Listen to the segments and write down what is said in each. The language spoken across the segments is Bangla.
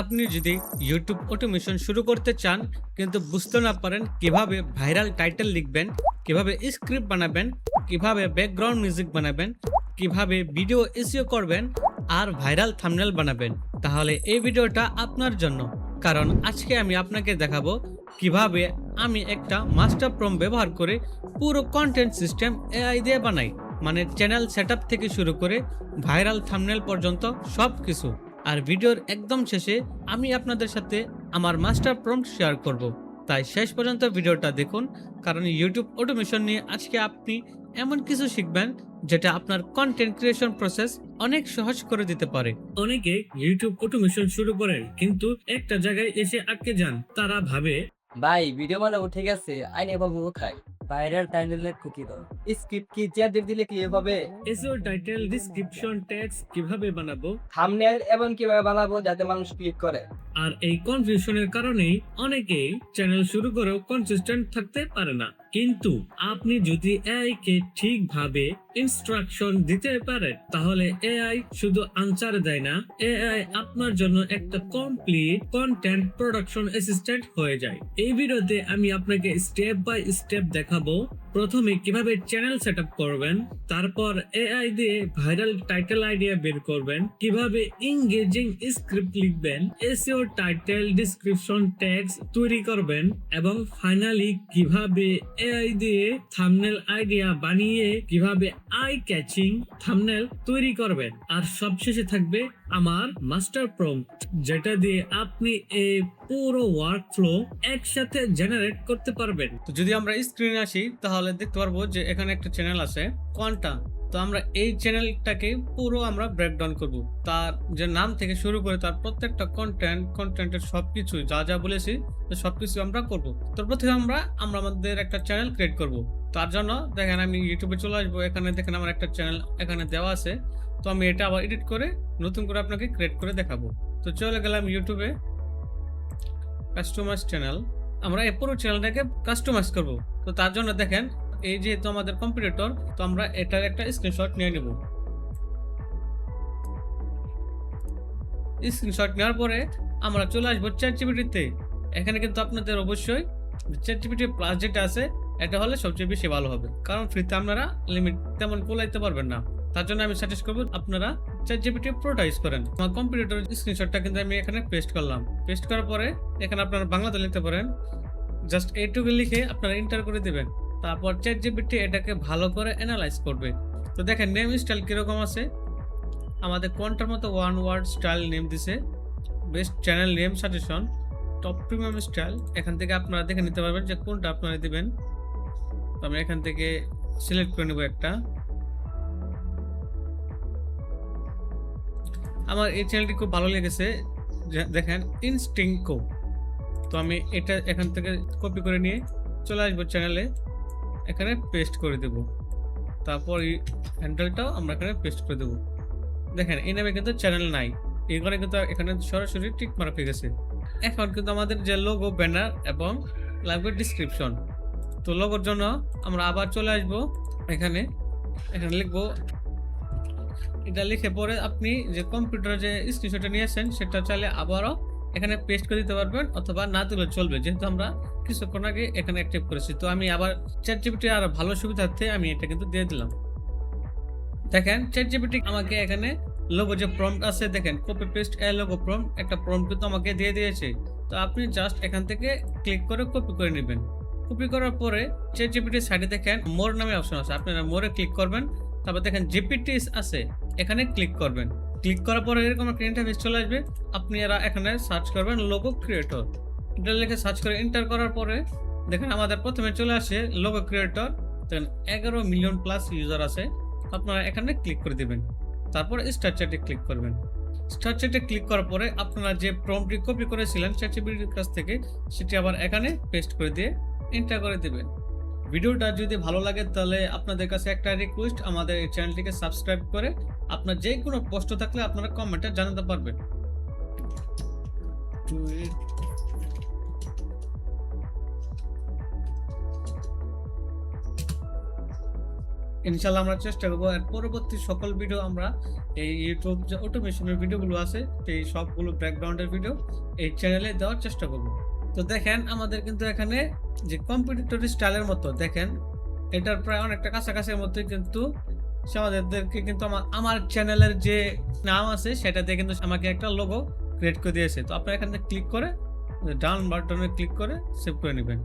আপনি যদি ইউটিউব অটোমেশন শুরু করতে চান কিন্তু বুঝতে না পারেন কিভাবে ভাইরাল টাইটেল লিখবেন, কিভাবে স্ক্রিপ্ট বানাবেন, কিভাবে ব্যাকগ্রাউন্ড মিউজিক বানাবেন, কিভাবে ভিডিও এসইও করবেন আর ভাইরাল থাম্বনেল বানাবেন, তাহলে এই ভিডিওটা আপনার জন্য। কারণ আজকে আমি আপনাকে দেখাবো কিভাবে আমি একটা মাস্টার প্রম্পট ব্যবহার করে পুরো কন্টেন্ট সিস্টেম এআই দিয়ে বানাই। মানে চ্যানেল সেটআপ থেকে শুরু করে ভাইরাল থাম্বনেল পর্যন্ত সব কিছু। আর ভিডিওর একদম শেষে আমি আপনাদের সাথে আমার মাস্টার প্রম্পট শেয়ার করব। তাই শেষ পর্যন্ত ভিডিওটা দেখুন, কারণ ইউটিউব অটোমেশন নিয়ে আজকে আপনি এমন কিছু শিখবেন যেটা আপনার কন্টেন্ট ক্রিয়েশন প্রসেস অনেক সহজ করে দিতে পারে। অনেকে ইউটিউব অটোমেশন শুরু করেন কিন্তু একটা জায়গায় এসে আটকে যান। তারা ভাবে ভাই ভিডিও বানাবো ঠিক আছে, আইনে বাবু খাই ভাইরাল টাইটেলের কুকি দাও, স্ক্রিপ্ট কি চ্যাট দিলে ক্লিয়ার হবে, এসইও টাইটেল, ডেসক্রিপশন, টেক্সট কিভাবে বানাবো থাম্বনেল এবং কিভাবে বানাবো যাতে মানুষ ক্লিক করে। আর এই কনফিউশনের কারণেই অনেকেই চ্যানেল শুরু করেও কনসিস্টেন্ট থাকতে পারে না। কিন্তু আপনি যদি এআই কে ঠিকভাবে ইনস্ট্রাকশন দিতে পারেন তাহলে এআই শুধু আনসার দেয় না, এআই আপনার জন্য একটা কমপ্লিট কন্টেন্ট প্রোডাকশন অ্যাসিস্ট্যান্ট হয়ে যায়। এই ভিডিওতে আমি আপনাকে স্টেপ বাই স্টেপ দেখাবো প্রথমে কিভাবে চ্যানেল সেটআপ করবেন, তারপর এআই দিয়ে ভাইরাল টাইটেল আইডিয়া বের করবেন, কিভাবে এনগেজিং স্ক্রিপ্ট লিখবেন, এসইও টাইটেল, ডেসক্রিপশন, টেক্সট তৈরি করবেন এবং ফাইনালি কিভাবে এআই দিয়ে থাম্বনেল আইডিয়া বানিয়ে কিভাবে আই ক্যাচিং থাম্বনেল তৈরি করবেন। আর সবশেষে থাকবে আমার মাস্টার প্রম্পট, যেটা দিয়ে আপনি এই পুরো ওয়ার্কফ্লো একসাথে জেনারেট করতে পারবেন। তো যদি আমরা স্ক্রিনে আসি তাহলে দেখতে পারবো যে এখানে একটা চ্যানেল আছে কোয়ান্টা। তো আমরা এই চ্যানেলটাকে পুরো আমরা ব্রেকডাউন করব, তার যে নাম থেকে শুরু করে তার প্রত্যেকটা কন্টেন্টের সবকিছু যা যা বলেছি সবকিছু আমরা করব। তো প্রথমে আমরা আমাদের একটা চ্যানেল ক্রিয়েট করব। তার জন্য দেখেন আমি ইউটিউবে চলে আসবো, এখানে দেখেন আমার একটা চ্যানেল এখানে দেওয়া আছে। তো আমি এটা আবার এডিট করে নতুন করে আপনাকে ক্রিয়েট করে দেখাবো। তো চলে গেলাম ইউটিউবে, কাস্টমাইজ চ্যানেল। আমরা এই পুরো চ্যানেলটাকে কাস্টমাইজ করব। তো তার জন্য দেখেন এই যেহেতু আমাদের কম্পিউটার, তো আমরা এটার একটা স্ক্রিনশট নিয়ে নেব। স্ক্রিনশট নেওয়ার পরে আমরা চলে আসবো চ্যাটজিপিটিতে। এখানে কিন্তু আপনাদের অবশ্যই চ্যাটজিপিটি প্লাস যেটা আছে এটা হলে সবচেয়ে বেশি ভালো হবে, কারণ ফ্রিতে আপনারা লিমিট তেমন কোলাইতে পারবেন না। তার জন্য আমি সাজেস্ট করবো আপনারা চ্যাটজিপিটি প্রোটা ইউজ করেন। আমার কম্পিউটার স্ক্রিনশটটা কিন্তু আমি এখানে পেস্ট করলাম। পেস্ট করার পরে এখানে আপনারা বাংলাতে লিখতে পারেন, জাস্ট এইটুকু লিখে আপনারা এন্টার করে দিবেন। তারপর চ্যাটজিপিটি এটাকে ভালো করে অ্যানালাইজ করবে। তো দেখেন নেম স্টাইল কিরকম আছে, আমাদের কোনটার মতো ওয়ান ওয়ার্ড স্টাইল নেম দিছে, best channel name suggestion, top premium style. এখান থেকে আপনারা দেখে নিতে পারবেন যে কোনটা আপনারা দিবেন। তো আমি এখান থেকে সিলেক্ট করে নেব একটা। আমার এই চ্যানেলটি খুব ভালো লেগেছে, দেখেন ইনস্টিংকো। তো আমি এটা এখান থেকে কপি করে নিয়ে চলে আসবো চ্যানেলে, এখানে পেস্ট করে দেব। তারপর এই হ্যান্ডেলটাও আমরা এখানে পেস্ট করে দেবো। দেখেন এই নামে কিন্তু চ্যানেল নাই, এখানে কিন্তু এখানে সরাসরি টিক মারা হয়ে গেছে। এখন কিন্তু আমাদের যে লোগো, ব্যানার এবং লাগবে ডিসক্রিপশন। তো লোগোর জন্য আমরা আবার চলে আসবো, এখানে লিখবো। এটা লিখে পরে আপনি যে কম্পিউটারে যে স্ক্রিনশটটা নিয়েছেন সেটা চাইলে আবারও এখানে পেস্ট করে দিতে পারবেন, অথবা না দিলে চলবে, যেহেতু আমরা কিছুক্ষণ আগে এখানে অ্যাক্টিভ করেছি। তো আমি আবার চ্যাটজিপিটি আর ভালো সুবিধার্থে আমি এটা কিন্তু দিয়ে দিলাম। দেখেন চ্যাটজিপিটি আমাকে এখানে লোগো যে প্রম্পট আছে, দেখেন কপি পেস্ট এ লোগো প্রম্পট, একটা প্রম্পট কিন্তু আমাকে দিয়ে দিয়েছে। তো আপনি জাস্ট এখান থেকে ক্লিক করে কপি করে নেবেন। কপি করার পরে চ্যাটজিপিটির সাইডে দেখেন মোর নামে অপশন আছে, আপনারা মোরে ক্লিক করবেন। তারপর দেখেন জিপিটি আছে, এখানে ক্লিক করবেন। ক্লিক করার পরে এরকম একটা ইন্টারফেস চলে আসবে। আপনি এখানে সার্চ করবেন লোগো ক্রিয়েটর, এটা লিখে সার্চ করে এন্টার করার পরে দেখেন আমাদের প্রথমে চলে আসে লোগো ক্রিয়েটর। দেখেন 11 মিলিয়ন প্লাস ইউজার আছে। আপনারা এখানে ক্লিক করে দিবেন, তারপর স্টার্ট চ্যাটে ক্লিক করবেন। স্টার্ট চ্যাটে ক্লিক করার পরে আপনারা যে প্রম্পটটি কপি করেছিলেন চ্যাটজিপিটির কাছ থেকে সেটি আবার এখানে পেস্ট করে দিয়ে এন্টার করে দিবেন। ভিডিওটা যদি ভালো লাগে তাহলে আপনাদের কাছে একটা রিকোয়েস্ট, আমাদের এই চ্যানেলটিকে সাবস্ক্রাইব করে আপনার যে কোনো প্রশ্ন থাকলে আপনারা কমেন্টে জানাতে পারবেন। ইনশাল্লাহ আমরা চেষ্টা করবো আর পরবর্তী সকল ভিডিও আমরা এই ইউটিউব যে অটোমেশনের ভিডিওগুলো আছে সেই সবগুলো ব্যাকগ্রাউন্ডের ভিডিও এই চ্যানেলে দেওয়ার চেষ্টা করবো। তো দেখেন আমাদের কিন্তু এখানে যে কম্পিটিটর স্টাইলের মতো দেখেন এটার প্রায় অনেকটা কাছাকাছির মতোই, কিন্তু সে আমাদেরকে কিন্তু আমার চ্যানেলের যে নাম আছে সেটা দিয়ে কিন্তু আমাকে একটা লোগো ক্রিয়েট করে দিয়েছে। তো আপনারা এখানে ক্লিক করে ডাউন বাটনে ক্লিক করে সেভ করে নেবেন।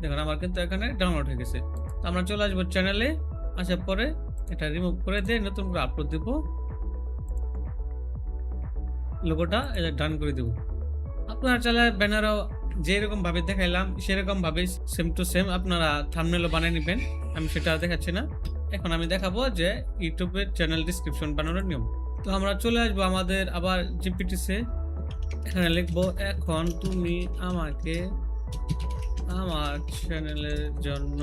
দেখুন আমার কিন্তু এখানে ডাউনলোড হয়ে গেছে। তো আমরা চলে আসবো চ্যানেলে, আসার পরে এটা রিমুভ করে দিয়ে নতুন করে আপলোড দিব, লোগোটা এটা ডান করে দেব। আপনারা চাইলে ব্যানারও যেরকম ভাবে দেখাইলাম সেরকম ভাবে সেম টু সেম আপনারা থাম্বনেলও বানিয়ে নেবেন, আমি সেটা দেখাচ্ছি না। এখন আমি দেখাবো যে ইউটিউবের চ্যানেল ডিসক্রিপশন বানানোর নিয়ম। তো আমরা চলে আসবো আমাদের আবার জিপিটিসে, এখানে লিখবো এখন তুমি আমাকে আমার চ্যানেলের জন্য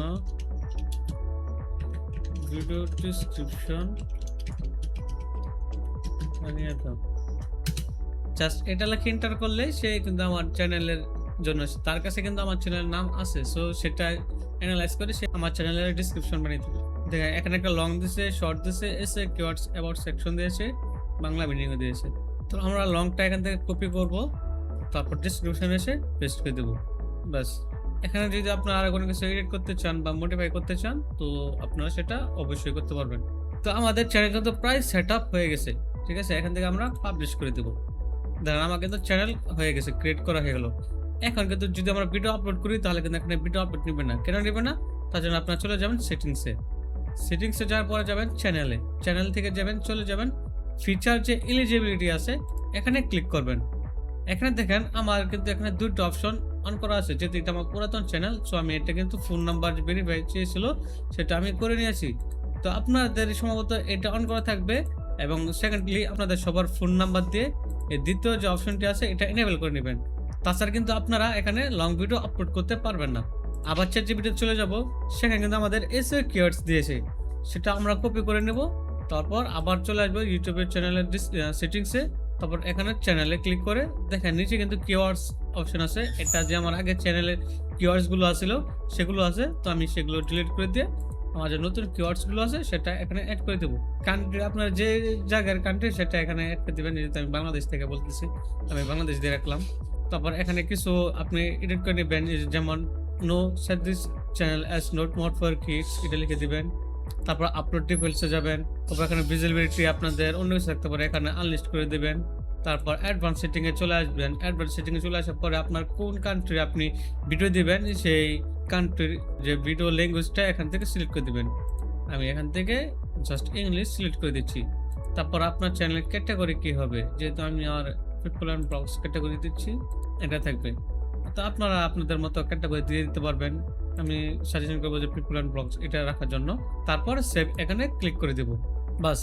ভিডিও ডিসক্রিপশন বানিয়ে দাও। জাস্ট এটা লিখে এন্টার করলে সে কিন্তু আমার চ্যানেলের জন্য, তার কাছে কিন্তু আমার চ্যানেলের নাম আছে, সো সেটা অ্যানালাইজ করে সে আমার চ্যানেলের ডিসক্রিপশন বানিয়ে দেবে। দেখেন এখানে একটা লং দিয়েছে, শর্ট দিয়েছে, এসে কিওয়ার্ডস অ্যাবাউট সেকশন দিয়েছে, বাংলা মিনিংও দিয়েছে। তো আমরা লংটা এখান থেকে কপি করব, তারপর ডিসক্রিপশনে এসে পেস্ট করে দেবো। বাস। এখানে যদি আপনারা আর কোনো কিছু এডিট করতে চান বা মডিফাই করতে চান তো আপনারা সেটা অবশ্যই করতে পারবেন। তো আমাদের চ্যানেল কিন্তু প্রায় সেট আপ হয়ে গেছে, ঠিক আছে। এখান থেকে আমরা পাবলিশ করে দেবো। দেখেন আমার কিন্তু চ্যানেল হয়ে গেছে, ক্রিয়েট করা হয়ে গেল। এখন কিন্তু যদি আমরা ভিডিও আপলোড করি তাহলে কিন্তু এখানে ভিডিও আপলোড নেবে না। কেন নেবে না? তার জন্য আপনারা চলে যাবেন সেটিংসে যাওয়ার পরে যাবেন চ্যানেল থেকে চলে যাবেন ফিচার যে এলিজিবিলিটি আছে এখানে ক্লিক করবেন। এখানে দেখেন আমার কিন্তু এখানে দুটো অপশন অন করা আছে, যেহেতু এটা আমার পুরাতন চ্যানেল, সো আমি এটা কিন্তু ফোন নাম্বার ভেরিফাই চেয়েছিল সেটা আমি করে নিয়েছি। তো আপনাদের সম্ভবত এটা অন করা থাকবে, এবং সেকেন্ডলি আপনাদের সবার ফোন নাম্বার দিয়ে এই দ্বিতীয় যে অপশনটি আছে এটা এনেবল করে নেবেন। তাছাড়া কিন্তু আপনারা এখানে লং ভিডিও আপলোড করতে পারবেন না। আবার চ্যাটজিপিটি চলে যাব, সেখানে কিন্তু আমাদের এসইও কিওয়ার্ডস দিয়েছে, সেটা আমরা কপি করে নেব। তারপর আবার চলে আসবো ইউটিউবের চ্যানেলের সেটিংসে, তারপর এখানে চ্যানেলে ক্লিক করে দেখেন নিচে কিন্তু কিওয়ার্ডস অপশন আছে। এটা যে আমার আগে চ্যানেলের কিওয়ার্ডসগুলো আছিল সেগুলো আছে, তো আমি সেগুলো ডিলিট করে দিয়ে আমার যে নতুন কিওয়ার্ডসগুলো আছে সেটা এখানে অ্যাড করে দেবো। কান্ট্রি আপনার যে জায়গার কান্ট্রি সেটা এখানে অ্যাড করে দেবেন। যেহেতু আমি বাংলাদেশ থেকে বলতেছি, আমি বাংলাদেশ দিয়ে রাখলাম। তারপর এখানে কিছু আপনি এডিট করে নেবেন, যেমন no set this channel as not made for kids, এটা লিখে দিবেন। তারপর আপলোড ডিটেইলসে যাবেন, তারপর এখানে ভিজিবিলিটি আপনাদের অন্য কিছু থাকতে পারে, এখানে আনলিস্ট করে দিবেন। তারপর অ্যাডভান্স সেটিংয়ে চলে আসবেন। অ্যাডভান্স সেটিংয়ে চলে আসার পরে আপনার কোন কান্ট্রি আপনি ভিডিও দিবেন সেই কান্ট্রির যে ভিডিও ল্যাঙ্গুয়েজটা এখান থেকে সিলেক্ট করে দিবেন। আমি এখান থেকে জাস্ট ইংলিশ সিলেক্ট করে দিচ্ছি। তারপর আপনার চ্যানেল ক্যাটাগরি কি হবে, যেহেতু আমি আর পিপল অ্যান্ড ব্লগস ক্যাটাগরি দিচ্ছি, এটা থাকবে। তো আপনারা আপনাদের মতো ক্যাটাগরি দিয়ে দিতে পারবেন। আমি সাজেশন করবো যে পিপল অ্যান্ড ব্লগস এটা রাখার জন্য। তারপর সেভ এখানে ক্লিক করে দেব। বাস,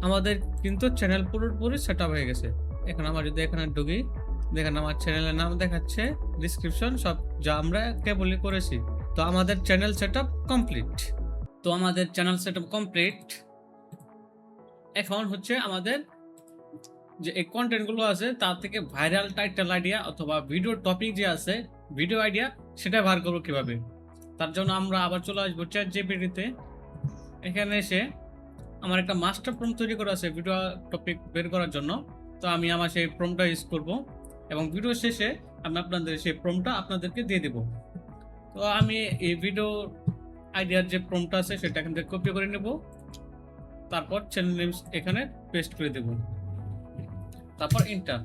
আমাদের কিন্তু চ্যানেল পুরোপুরি সেট আপ হয়ে গেছে। এখন আমার যদি এখানে ঢুকি, দেখেন আমার চ্যানেলের নাম দেখাচ্ছে, ডিসক্রিপশন সব যা আমরা কেবলই করেছি। তো আমাদের চ্যানেল সেট আপ কমপ্লিট। এখন হচ্ছে আমাদের যে এই কন্টেন্টগুলো আছে তার থেকে ভাইরাল টাইটেল আইডিয়া অথবা ভিডিও টপিক যে আছে, ভিডিও আইডিয়া, সেটা বার করবো কিভাবে। তার জন্য আমরা আবার চলে আসবো চ্যাটজিপিটিতে। এখানে এসে আমার একটা মাস্টার প্রম্পট তৈরি করা আছে ভিডিও টপিক বের করার জন্য। তো আমি আমার সেই প্রম্পটটা ইউজ করব, এবং ভিডিও শেষে আমি আপনাদের সেই প্রম্পটটা আপনাদেরকে দিয়ে দেব। তো আমি এই ভিডিও আইডিয়ার যে প্রম্পটটা আছে সেটা এখান থেকে কপি করে নেব, তারপর চ্যানেল নেম এখানে পেস্ট করে দেব, তারপর এন্টার।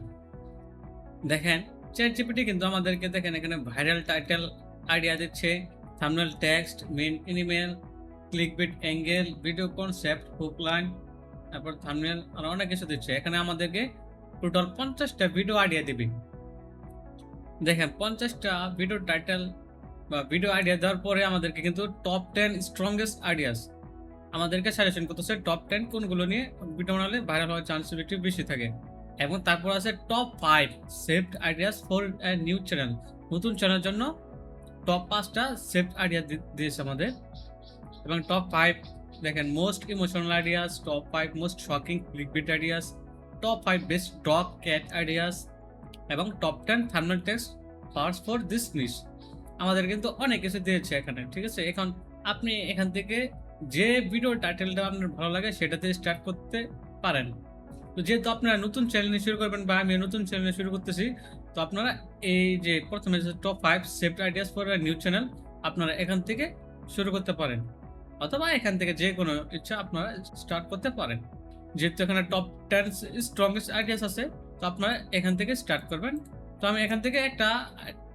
দেখেন চ্যাটজিপিটি কিন্তু আমাদেরকে দেখেন এখানে ভাইরাল টাইটেল আইডিয়া দিচ্ছে, thumbnail text, main animal, clickbait angle, video concept, hook line, তারপর থাম্বনেল আর অনেক কিছু দিচ্ছে। এখানে আমাদেরকে টোটাল 50টা ভিডিও আইডিয়া দিবে। দেখেন 50টা ভিডিও টাইটেল বা ভিডিও আইডিয়া দেওয়ার পরে আমাদেরকে কিন্তু টপ 10 স্ট্রংগেস্ট আইডিয়াস আমাদেরকে সাজেশন করতেছে, টপ 10 কোনগুলো নিয়ে ভিডিও বানালে ভাইরাল হওয়ার চান্স একটু বেশি থাকে। এবং তারপর আছে top 5 saved ideas for a new channel, নতুন চ্যানেলের জন্য টপ 5টা সেভড আইডিয়া দিয়েছে আমাদের। এবং টপ 5 দেখেন most emotional ideas, top 5 most shocking clickbait ideas, top 5 best dog cat ideas, এবং top 10 thumbnail text parts for this niche. আমাদের কিন্তু অনেক কিছু দিয়েছে এখানে, ঠিক আছে। এখন আপনি এখান থেকে যে ভিডিও টাইটেলটা আপনার ভালো লাগে সেটাতে স্টার্ট করতে পারেন। তো যেহেতু আপনারা নতুন চ্যানেল শুরু করবেন বা আমি নতুন চ্যানেল শুরু করতেছি, তো আপনারা এই যে প্রথমে যে top 5 saved ideas for a new channel আপনারা এখান থেকে শুরু করতে পারেন, অথবা এখান থেকে যে কোনো ইচ্ছা আপনারা স্টার্ট করতে পারেন। যেহেতু এখানে টপ 10 স্ট্রংগেস্ট আইডিয়াস আছে, তো আপনারা এখান থেকে স্টার্ট করবেন। তো আমি এখান থেকে একটা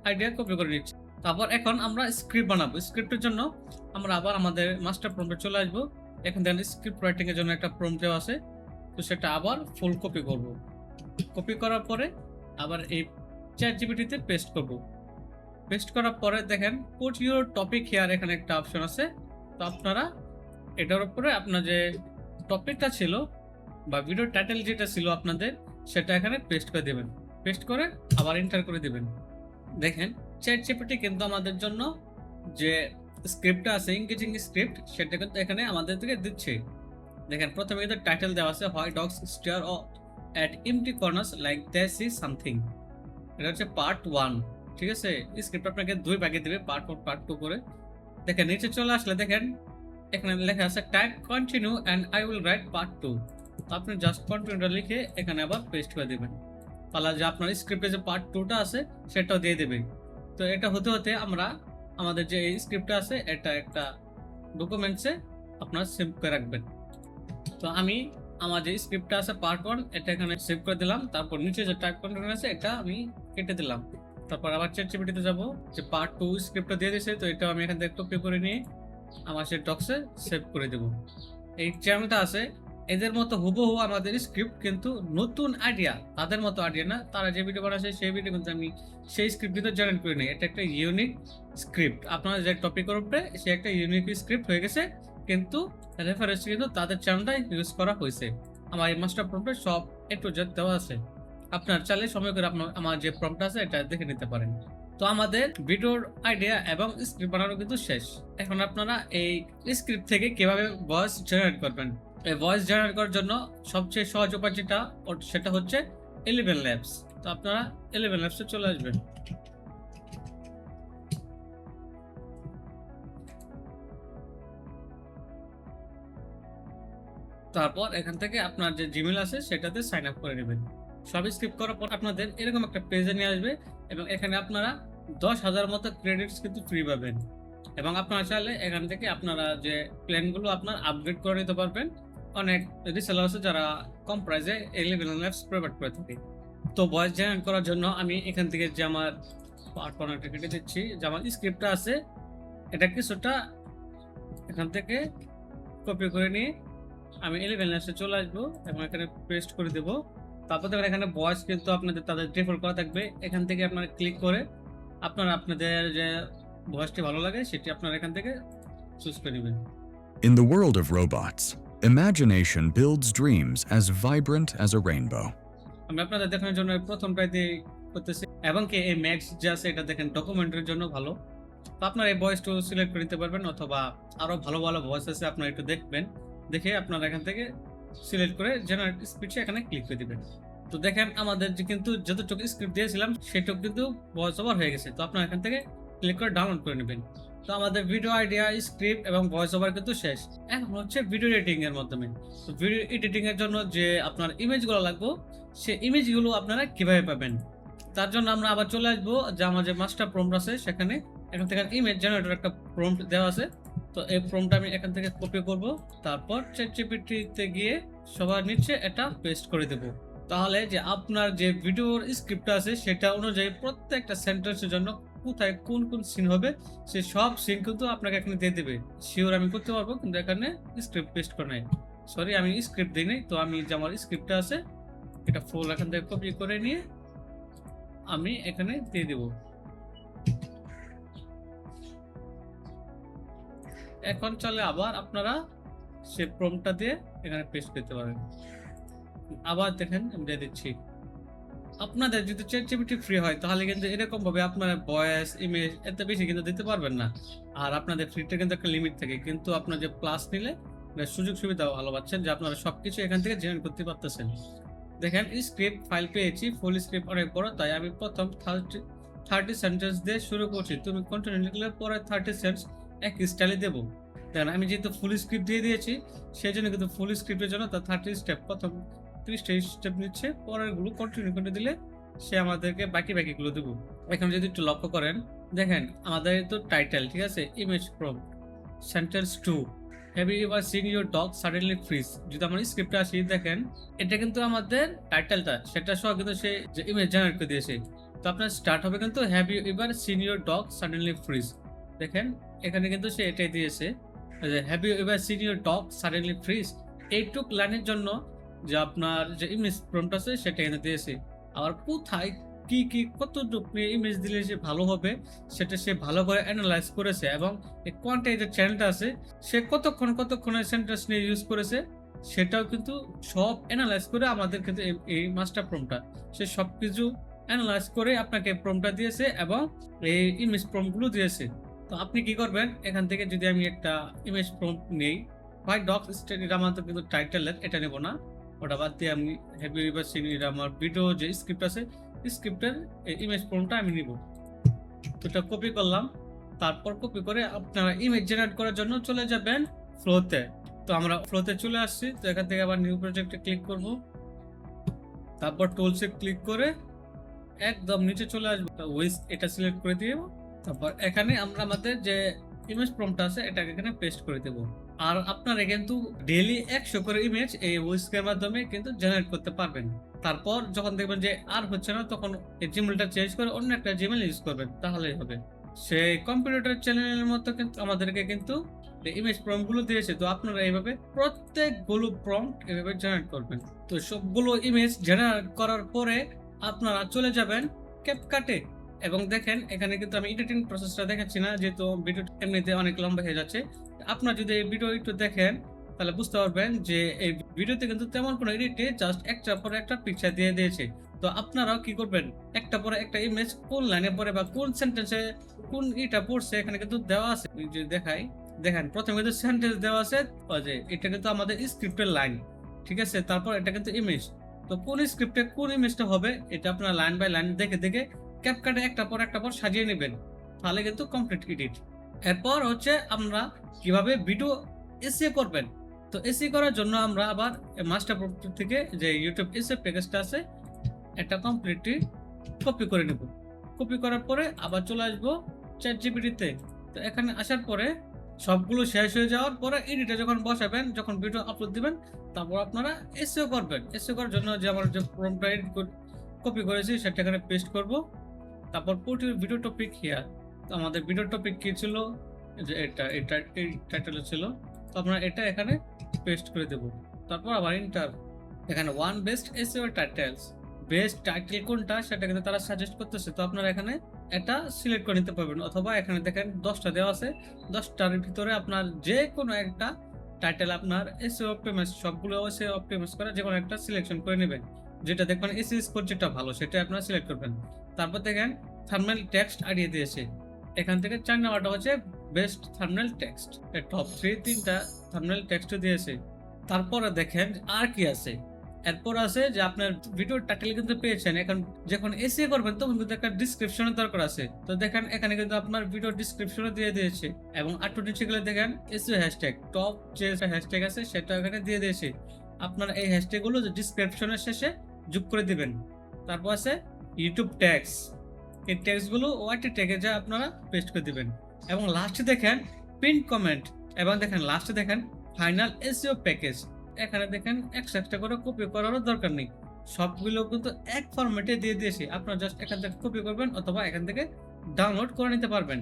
আইডিয়া কপি করে নিচ্ছি। তারপর এখন আমরা স্ক্রিপ্ট বানাবো। স্ক্রিপ্টের জন্য আমরা আবার আমাদের মাস্টার প্রম্পটে চলে আসবো। এখান থেকে স্ক্রিপ্ট রাইটিং এর জন্য একটা প্রম্পট দেওয়া আছে, তো সেটা আবার ফুল কপি করব। কপি করার পরে আবার এই চ্যাট জিপিটিতে পেস্ট করব। পেস্ট করার পরে দেখেন পুট ইউর টপিক হিয়ার, এখানে একটা অপশন আছে। তো আপনারা এটার উপরে আপনার যে টপিকটা ছিল বা ভিডিও টাইটেল যেটা ছিল আপনাদের, সেটা এখানে পেস্ট করে দেবেন। পেস্ট করে আবার এন্টার করে দেবেন। দেখেন চ্যাট জিপিটি কিন্তু আমাদের জন্য যে স্ক্রিপ্টটা আছে, এনগেজিং স্ক্রিপ্ট, সেটা কিন্তু এখানে আমাদের থেকে দিচ্ছে। দেখেন প্রথমে কিন্তু টাইটেল দেওয়া আছে, why dogs stare at empty corners like they see something. এটা হচ্ছে পার্ট 1। ঠিক আছে, স্ক্রিপ্ট আপনাকে 2 ভাগে দেবে, পার্ট 1 পার্ট 2 করে। দেখেন নিচে চলে আসলে দেখেন এখানে লেখা আছে type continue and I will write part 2। তো আপনি জাস্ট কন্টিনিউটা লিখে এখানে আবার পেস্ট করে দিবেন। তাহলে যে আপনার স্ক্রিপ্টে যে পার্ট 2টা আছে সেটাও দিয়ে দেবে। তো এটা হতে হতে আমরা আমাদের যে স্ক্রিপ্টটা আছে এটা একটা ডকুমেন্টসে আপনারা সেভ করে রাখবেন। তো আমি আমার যে স্ক্রিপ্টটা আছে পার্ট 1 এটা এখানে সেভ করে দিলাম। তারপর নিচে যে টাইপ কন্টিনিউ আছে এটা আমি কেটে দিলাম। তারপর আবার চ্যাট জিপিটিতে যাব, যে পার্ট 2 স্ক্রিপ্টটা দিয়ে দিয়েছে, তো এটা আমি এখান থেকে কপি করে নিয়ে আমার সেই ডক্সে সেভ করে দেব। এই চ্যানেলটা আছে এদের মতো হুবহু আমাদের স্ক্রিপ্ট, কিন্তু নতুন আইডিয়া, তাদের মতো আইডিয়া না। তারা যে ভিডিও বানাচ্ছে সেই ভিডিও কিন্তু আমি সেই স্ক্রিপ্ট ভিতরে জয়েন করে নিই। এটা একটা ইউনিক স্ক্রিপ্ট, আপনারা যে টপিকের উপরে সে একটা ইউনিক স্ক্রিপ্ট হয়ে গেছে, কিন্তু রেফারেন্স কিন্তু তাদের চ্যানেলটা ইউজ করা হয়েছে। আমার এই মাস্টার প্রম্পটে সব এ টু জেড দেওয়া আছে। আপনার চাইলে সময় করে আপনার আমার যে প্রম্পট আছে এটা দেখে নিতে পারেন। তো আমাদের ভিডিওর আইডিয়া এবং স্ক্রিপ্ট বানানো কিন্তু শেষ। এখন আপনারা এই স্ক্রিপ্ট থেকে কিভাবে ভয়েস জেনারেট করবেন। এই ভয়েস জেনারেট করার জন্য সবচেয়ে সহজ উপায় যেটা, সেটা হচ্ছে 11 ল্যাবস। তো আপনারা 11 ল্যাবসে চলে আসবেন। তারপর এখান থেকে আপনার যে জিমেল আছে সেটাতে সাইন আপ করে নেবেন। সব স্ক্রিপ্ট করার পর আপনাদের এরকম একটা পেজে নিয়ে আসবে, এবং এখানে আপনারা 10,000 মতো ক্রেডিটস কিন্তু ফ্রি পাবেন। এবং আপনারা চাইলে এখান থেকে আপনারা যে প্ল্যানগুলো আপনার আপগ্রেড করে নিতে পারবেন। অনেক রিসেলার আছে যারা কম প্রাইসে 11 ল্যাবস প্রোভাইড করে থাকে। তো ভয়েস জেনারেট করার জন্য আমি এখান থেকে যে আমার পার্ট 1 কেটে দিচ্ছি, যে আমার স্ক্রিপ্টটা আছে এটা কিছুটা এখান থেকে কপি করে নিয়ে আমি 11 ল্যাবসে চলে আসবো এবং এখানে পেস্ট করে দেব। তারপর দেখেন এখানে ভয়েস কিন্তু আপনাদের তাদের ডিফল্ট করা থাকবে। এখান থেকে আপনারা ক্লিক করে আপনারা আপনাদের যে ভয়েসটি ভালো লাগে সেটি আপনারা এখান থেকে চুজ করে নেবেন। In the world of robots, imagination builds dreams as vibrant as a rainbow. আমি আপনাদের দেখানোর জন্য প্রথমটাই দিয়ে করতেছি, এবং কি এই ম্যাক্স যে আছে এটা দেখেন ডকুমেন্টের জন্য ভালো। তো আপনারা এই ভয়েসটা সিলেক্ট করে নিতে পারবেন, অথবা আরো ভালো ভালো ভয়েস আছে আপনারা একটু দেখবেন, দেখে আপনারা এখান থেকে সিলেক্ট করে জেনারেট স্পিচে এখানে ক্লিক করে দিবেন। তো দেখেন আমাদের যে কিন্তু যতটুকু স্ক্রিপ্ট দিয়েছিলাম সেটুকু কিন্তু ভয়েস ওভার হয়ে গেছে। তো আপনারা এখান থেকে ক্লিক করে ডাউনলোড করে নেবেন। তো আমাদের ভিডিও আইডিয়া, স্ক্রিপ্ট এবং ভয়েস ওভার কিন্তু শেষ। এখন হচ্ছে ভিডিও এডিটিং এর মাধ্যমে। তো ভিডিও এডিটিং এর জন্য যে আপনার ইমেজগুলো লাগবে, সেই ইমেজগুলো আপনারা কিভাবে পাবেন, তার জন্য আমরা আবার চলে আসবো যে আমার যে মাস্টার প্রম্পট আছে সেখানে। এখান থেকে ইমেজ জেনারেটর একটা প্রম্পট দেওয়া আছে। তো এই প্রম্পটটা আমি এখান থেকে কপি করব, তারপর চ্যাট জিপিটিতে গিয়ে সবার নিচে এটা পেস্ট করে দেব। তাহলে যে আপনার যে ভিডিওর স্ক্রিপ্ট আছে সেটা অনুযায়ী প্রত্যেকটা সেন্টেন্সের জন্য কোথায় কোন কোন সিন হবে সে সব সিন কিন্তু আপনাকে এখানে দিয়ে দেবে। শিওর আমি করতে পারবো, কিন্তু এখানে স্ক্রিপ্ট পেস্ট করে নাই, সরি আমি স্ক্রিপ্ট দিই নাই। তো আমি যে আমার স্ক্রিপ্টটা আছে এটা ফুল এখান থেকে কপি করে নিয়ে আমি এখানে দিয়ে দেব। এখন চলে আবার আপনারা সেই প্রম্পটটা দিয়ে এখানে পেস্ট করতে পারেন। আবার দেখেন আমি দিয়ে দিচ্ছি। আপনাদের যদি চ্যাট জিপিটি ফ্রি হয় তাহলে কিন্তু এরকম ভাবে আপনারা ভয়েস, ইমেজ এত বেশি কিন্তু দিতে পারবেন না। আর আপনাদের ফ্রিতে কিন্তু একটা লিমিট থাকে, কিন্তু আপনার যে প্লাস নিলে সুযোগ সুবিধা ভালো পাচ্ছেন, যে আপনারা সবকিছু এখান থেকে জেনারেট করতে পারতেছেন। দেখেন স্ক্রিপ্ট ফাইল পেয়েছি, ফুল স্ক্রিপ্ট অনেক বড়, তাই আমি প্রথম 30 সেন্টেন্স দিয়ে শুরু করছি। তুমি কন্টিনিউ লিখলে পরে 30 সেন্টেন্স এক স্টাইলে দেবো। দেখেন আমি যেহেতু ফুল স্ক্রিপ্ট দিয়ে দিয়েছি, সেই জন্য কিন্তু ফুল স্ক্রিপ্টের জন্য তার 30 স্টেপ, প্রথম 30টা স্টেপ নিচ্ছে, পরের গুলো কন্টিনিউ করে দিলে সে আমাদেরকে বাকিগুলো দেবো। এখানে যদি একটু লক্ষ্য করেন, দেখেন আমাদের তো টাইটেল, ঠিক আছে, image prompt, sentence 2, have you ever seen your dog suddenly freeze. যদি আমার স্ক্রিপ্টে আসি, দেখেন এটা কিন্তু আমাদের টাইটেলটা, সেটা সহ কিন্তু সে যে ইমেজ জেনারেট করে দিয়েছে। তো আপনার স্টার্ট হবে কিন্তু have you ever seen your dog suddenly freeze. দেখেন এখানে কিন্তু সে এটাই দিয়েছে, have you ever seen your dog suddenly freeze. এইটুক লাইনের জন্য যে আপনার যে ইমেজ প্রম্পট আছে সেটা এখানে দিয়েছে। আবার কোথায় কি কতটুকু ইমেজ দিলে সে ভালো হবে সেটা সে ভালো করে অ্যানালাইজ করেছে, এবং এই কোয়ান্টাই যে চ্যানেলটা আছে সে কতক্ষণের সেন্টেন্স নিয়ে ইউজ করেছে সেটাও কিন্তু সব অ্যানালাইজ করে আমাদের কিন্তু এই মাস্টার প্রম্পটটা সে সবকিছু অ্যানালাইজ করে আপনাকে প্রম্পটটা দিয়েছে এবং এই ইমেজ প্রম্পটগুলো দিয়েছে। তো আপনি কি করবেন, এখান থেকে যদি আমি একটা ইমেজ প্রম্পট নেই, হোয়াইট ডগ স্টেট, এটা আমার তো কিন্তু টাইটেলের, এটা নেব না, ওটা বাদ দিয়ে আমি হ্যাভ ইউ এভার সিন, এটা আমার ভিডিও যে স্ক্রিপ্ট আছে স্ক্রিপ্টের ইমেজ প্রম্পটটা আমি নিব। তো এটা কপি করলাম, তারপর কপি করে আপনারা ইমেজ জেনারেট করার জন্য চলে যাবেন ফ্লোতে। তো আমরা ফ্লোতে চলে আসছি, তো এখান থেকে আবার নিউ প্রজেক্টে ক্লিক করব, তারপর টুলসে ক্লিক করে একদম নিচে চলে আসবো, উইজ এটা সিলেক্ট করে দিয়ে, তারপর এখানে আমরা আমাদের যে ইমেজ প্রম্পট আছে এটাকে এখানে পেস্ট করে দেব। আর আপনারা কিন্তু ডেইলি 100 করে ইমেজ এই উইজের মাধ্যমে কিন্তু জেনারেট করতে পারবেন। তারপর যখন দেখবেন যে আর হচ্ছে না, তখন এই জিমেলটা চেঞ্জ করে অন্য একটা জিমেল ইউজ করবেন, তাহলেই হবে। সেই কম্পিউটার চ্যানেলের মতো কিন্তু আমাদেরকে কিন্তু ইমেজ প্রম্পট গুলো দিয়েছে। তো আপনারা এইভাবে প্রত্যেকগুলো প্রম্পট এভাবে জেনারেট করবেন। তো সবগুলো ইমেজ জেনারেট করার পরে আপনারা চলে যাবেন ক্যাপকাটে, এবং দেখেন এখানে কিন্তু আমি এডিটিং প্রসেসটা দেখাচ্ছি না, যেহেতু ভিডিও এমনিতে অনেক লম্বা হয়ে যাচ্ছে। আপনারা যদি এই ভিডিও একটু দেখেন তাহলে বুঝতে পারবেন যে এই ভিডিওতে কিন্তু তেমন কোনো এডিটে জাস্ট একটার পরে একটা পিকচার দিয়ে দিয়েছে। তো আপনারাও কি করবেন, একটা পরে একটা ইমেজ কোন লাইনে পড়ে বা কোন সেন্টেন্সে কোন ইটা পড়ছে এখানে কিন্তু দেওয়া আছে। যদি দেখাই, দেখেন প্রথমে কিন্তু সেন্টেন্স দেওয়া আছে, যে এটা কিন্তু আমাদের স্ক্রিপ্টের লাইন, ঠিক আছে, তারপর এটা কিন্তু ইমেজ। তো কোন স্ক্রিপ্টে কোন ইমেজটা হবে এটা আপনারা লাইন বাই লাইন দেখে দেখে ক্যাপকাটে একটা পর সাজিয়ে নেবেন, তাহলে কিন্তু কমপ্লিট এডিট। এরপর হচ্ছে আমরা কিভাবে ভিডিও এসইও করবেন। তো এসইও করার জন্য আমরা আবার মাস্টার প্রম্পট থেকে যে ইউটিউব এসইও প্যাকেজটা আছে এটা কমপ্লিটলি কপি করে নেব। কপি করার পরে আবার চলে আসবো চ্যাটজিপিটিতে। তো এখানে আসার পরে সবগুলো শেষ হয়ে যাওয়ার পরে এডিটে যখন বসাবেন, যখন ভিডিও আপলোড দিবেন, তারপর আপনারা এসইও করবেন। এসইও করার জন্য যে আমার যে প্রম্পটটা কপি করেছি সেটা এখানে পেস্ট করব। তারপর ভিডিও টপিক হিয়ার, তো আমাদের ভিডিও টপিক কি ছিল, যে এই টাইটেল ছিল, তো আমরা এটা এখানে পেস্ট করে দেব। তারপর আবার এন্টার, এখানে one best SEO titles, best title কোনটা সেটা কিন্তু তারা সাজেস্ট করতেছে। তো আপনারা এখানে এটা সিলেক্ট করে নিতে পারবেন, অথবা এখানে দেখেন 10টা দেওয়া আছে, 10টার ভিতরে আপনার যে কোনো একটা টাইটেল আপনার এসইও অপটিমাইজ, সবগুলো এসইও অপটিমাইজ করে যে কোনো একটা সিলেকশন করে নেবেন, যেটা দেখবেন এসইও স্কোর যেটা ভালো সেটা আপনারা সিলেক্ট করবেন। তারপর দেখেন থাম্বনেল টেক্সট আইডিয়া দিয়েছে, এখান থেকে 4 নাম্বারটা হচ্ছে বেস্ট থাম্বনেল টেক্সট, এর টপ 3 থাম্বনেল টেক্সট দিয়েছে। তারপরে দেখেন আর কি আছে, এরপর আছে যে আপনার ভিডিওর টাইটেল কিন্তু পেয়েছেন, এখন যখন এসইও করবেন তখন কিন্তু একটা ডেসক্রিপশনের দরকার আছে। তো দেখেন এখানে কিন্তু আপনার ভিডিও ডেসক্রিপশনও দিয়ে দিয়েছে, এবং আটটু নিচে গেলে দেখেন এসইও হ্যাশট্যাগ, টপ যে হ্যাশট্যাগ আছে সেটা এখানে দিয়ে দিয়েছে। আপনারা এই হ্যাশট্যাগ গুলো ডেসক্রিপশনের শেষে যোগ করে দিবেন। তারপর আছে ইউটিউব ট্যাগস, এই ট্যাগস গুলো ওয়াইটি ট্যাগে যা আপনারা পেস্ট করে দিবেন। এবং লাস্টে দেখেন পিন কমেন্ট, এবং দেখেন লাস্টে দেখেন ফাইনাল এসইও প্যাকেজ। এখানে দেখেন একটা করে কপি করারও দরকার নেই, সবগুলো কিন্তু এক ফরম্যাটে দিয়ে দিয়েছি। আপনারা জাস্ট এখান থেকে কপি করবেন অথবা এখান থেকে ডাউনলোড করে নিতে পারবেন।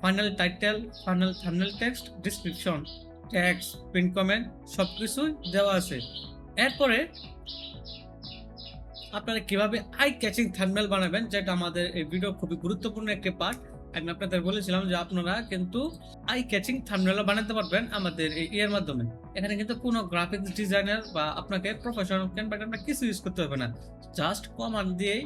Final title, final thumbnail text, description, tags, pin comment সবকিছু দেওয়া আছে। এরপরে আপনারা কিভাবে আই ক্যাচিং থাম্বনেল বানাবেন, যেটা আমাদের এই ভিডিও খুবই গুরুত্বপূর্ণ একটি পার্ট। আমি আপনাদের বলেছিলাম যে আপনারা কিন্তু আই ক্যাচিং থাম্বনেলও বানাতে পারবেন আমাদের এই এর মাধ্যমে। এখানে কিন্তু কোনো গ্রাফিক্স ডিজাইনার বা আপনাকে প্রফেশনাল ক্যানভা কিছু ইউজ করতে হবে না, জাস্ট কমান্ড দিয়ে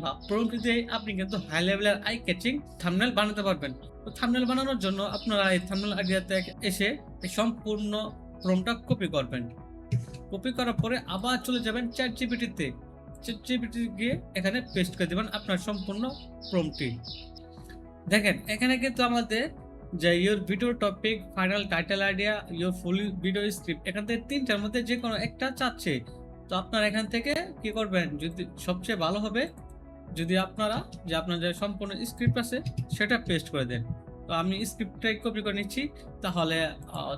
বা প্রম্পট দিয়ে আপনি কিন্তু হাই লেভেলের আই ক্যাচিং থাম্বনেল বানাতে পারবেন। তো থাম্বনেল বানানোর জন্য আপনারা এই থাম্বনেল আইডিয়াতে এসে এই সম্পূর্ণ প্রম্পটটা কপি করবেন। কপি করার পরে আবার চলে যাবেন চ্যাটজিপিটিতে, চ্যাটজিপিটি গিয়ে এখানে পেস্ট করে দেবেন আপনার সম্পূর্ণ প্রম্পটটি। দেখেন এখানে কিন্তু আমাদের যে your video topic, final title idea, your full video script, এখান থেকে তিনটার মধ্যে যে কোনো একটা চাচ্ছে। তো আপনারা এখান থেকে কি করবেন, যদি সবচেয়ে ভালো হবে যদি আপনারা যে আপনার যে সম্পূর্ণ স্ক্রিপ্ট আছে সেটা পেস্ট করে দেন। তো আমি স্ক্রিপ্টটাই কপি করে নিচ্ছি, তাহলে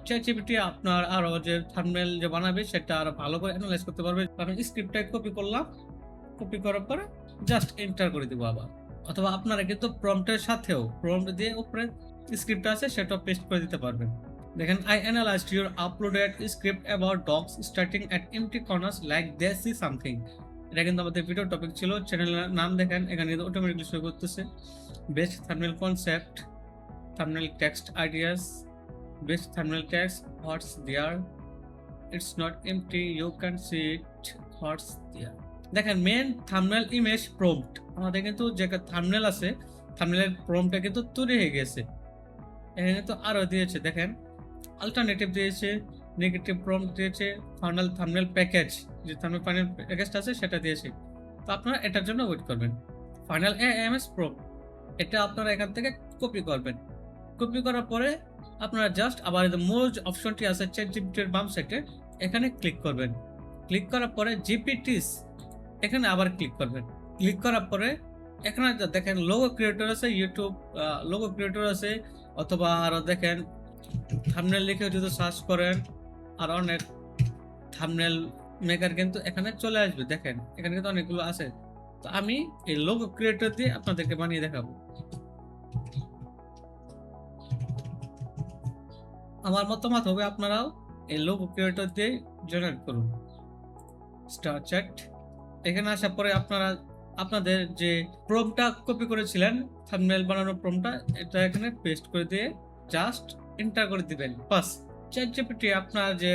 চ্যাটজিপিটি আপনার আরো যে থাম্বনেল যে বানাবে সেটা আরো ভালো করে অ্যানালাইজ করতে পারবে। আমি স্ক্রিপ্টটাই কপি করলাম, কপি করার পরে জাস্ট এন্টার করে দিব আবার। অথবা আপনারা কিন্তু প্রম্পটের সাথেও প্রম্পট দিয়ে উপরে স্ক্রিপ্ট আছে সেটা পেস্ট করে দিতে পারবেন। দেখেন, I analysed your uploaded script about dogs starting at empty corners like they see something. এটা কিন্তু আমাদের ভিডিও টপিক ছিল। চ্যানেলের নাম দেখেন এখানে কিন্তু অটোমেটিকলি শো করতেছে। Best thumbnail concept, thumbnail text ideas, best thumbnail text, what's there, it's not empty, you can see it, what's there. দেখেন মেন থাম্বনেল ইমেজ প্রম্পট, আমাদের কিন্তু যে থাম্বনেল আছে থাম্বনেলের প্রম্পটটা কিন্তু তৈরি হয়ে গেছে। এখানে তো আরো দিয়েছে, দেখেন অল্টারনেটিভ দিয়েছে, নেগেটিভ প্রম্পট দিয়েছে, ফাইনাল থাম্বনেল প্যাকেজ, যে থাম্বনেল ফাইনাল প্যাকেজটা আছে সেটা দিয়েছে। তো আপনারা এটার জন্য ওয়েট করবেন। ফাইনাল এএমএস প্রম্পট, এটা আপনারা এখান থেকে কপি করবেন। কপি করার পরে আপনারা জাস্ট আবার মোজ অপশনটি আছে চ্যাটজিপিটির বাম সাইডে, এখানে ক্লিক করবেন। ক্লিক করার পরে জিপিটিস এখানে আবার ক্লিক করবেন। ক্লিক করার পরে এখানে দেখেন লোগো ক্রিয়েটর আছে, ইউটিউব লোগো ক্রিয়েটর আছে, অথবা আরো দেখেন থাম্বনেল লিখে যদি সার্চ করেন আর অনেক থাম্বনেল মেকার কিন্তু এখানে চলে আসবে। দেখেন এখানে কিন্তু অনেকগুলো আছে। তো আমি এই লোগো ক্রিয়েটর দিয়ে আপনাদেরকে বানিয়ে দেখাবো। আমার মতামত হবে আপনারাও এই লোগো ক্রিয়েটর দিয়ে জেনারেট করুন। স্টার চ্যাট, এখানে আসার পরে আপনারা আপনাদের যে প্রম্পটটা কপি করেছিলেন থাম্বনেল বানানোর প্রম্পটটা, এটা এখানে পেস্ট করে দিয়ে জাস্ট এন্টার করে দিবেন। বাস, চ্যাটজিপিটি আপনার যে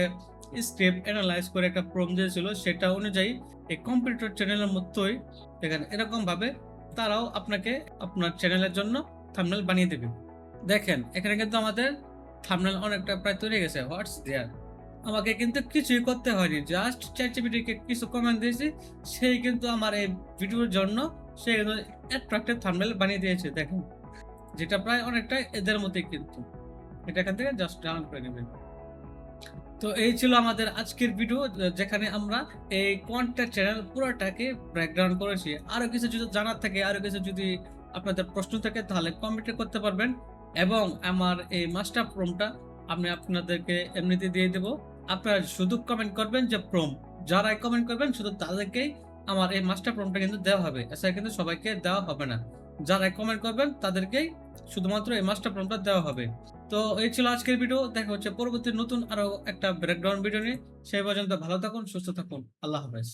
স্ক্রিপ্ট অ্যানালাইজ করে একটা প্রম্পট দিয়েছিল সেটা অনুযায়ী এই কম্পিউটার চ্যানেলের মতোই দেখেন এরকম ভাবে তারাও আপনাকে আপনার চ্যানেলের জন্য থাম্বনেল বানিয়ে দেবে। দেখেন এখানে কিন্তু আমাদের থাম্বনেল অনেকটা প্রায় তৈরি হয়ে গেছে। হোয়াটস দেয়ার, আমাকে কিন্তু কিছুই করতে হয়নি, জাস্ট চ্যাটজিপিটিকে কিছু কমেন্ট দিয়েছি, সেই কিন্তু আমার এই ভিডিওর জন্য সে কিন্তু অ্যাট্রাক্টিভ থাম্বনেল বানিয়ে দিয়েছে। দেখেন যেটা প্রায় অনেকটা এদের মতোই, কিন্তু এটা এখান থেকে জাস্ট ডাউনলোড করে নেবেন। তো এই ছিল আমাদের আজকের ভিডিও, যেখানে আমরা এই কন্টেন্ট চ্যানেল পুরোটাকে ব্রেকডাউন করেছি। আরো কিছু যদি জানার থাকে, আরো কিছু যদি আপনাদের প্রশ্ন থাকে তাহলে কমেন্টে করতে পারবেন, এবং আমার এই মাস্টার প্রম্পটটা আমি আপনাদেরকে এমনিতে দিয়ে দেবো। আপনারা শুধু কমেন্ট করবেন যে প্রম্পট, যারাই কমেন্ট করবেন শুধু তাদেরকেই আমার এই মাস্টার প্রম্পটটা কিন্তু দেওয়া হবে, এছাড়া কিন্তু সবাইকে দেওয়া হবে না। যারাই কমেন্ট করবেন তাদেরকেই শুধুমাত্র এই মাস্টার প্রম্পটটা দেওয়া হবে। তো এই ছিল আজকের ভিডিও, দেখা হচ্ছে পরবর্তী নতুন আরো একটা ব্রেকডাউন ভিডিও নিয়ে। সেই পর্যন্ত ভালো থাকুন, সুস্থ থাকুন, আল্লাহ হাফেজ।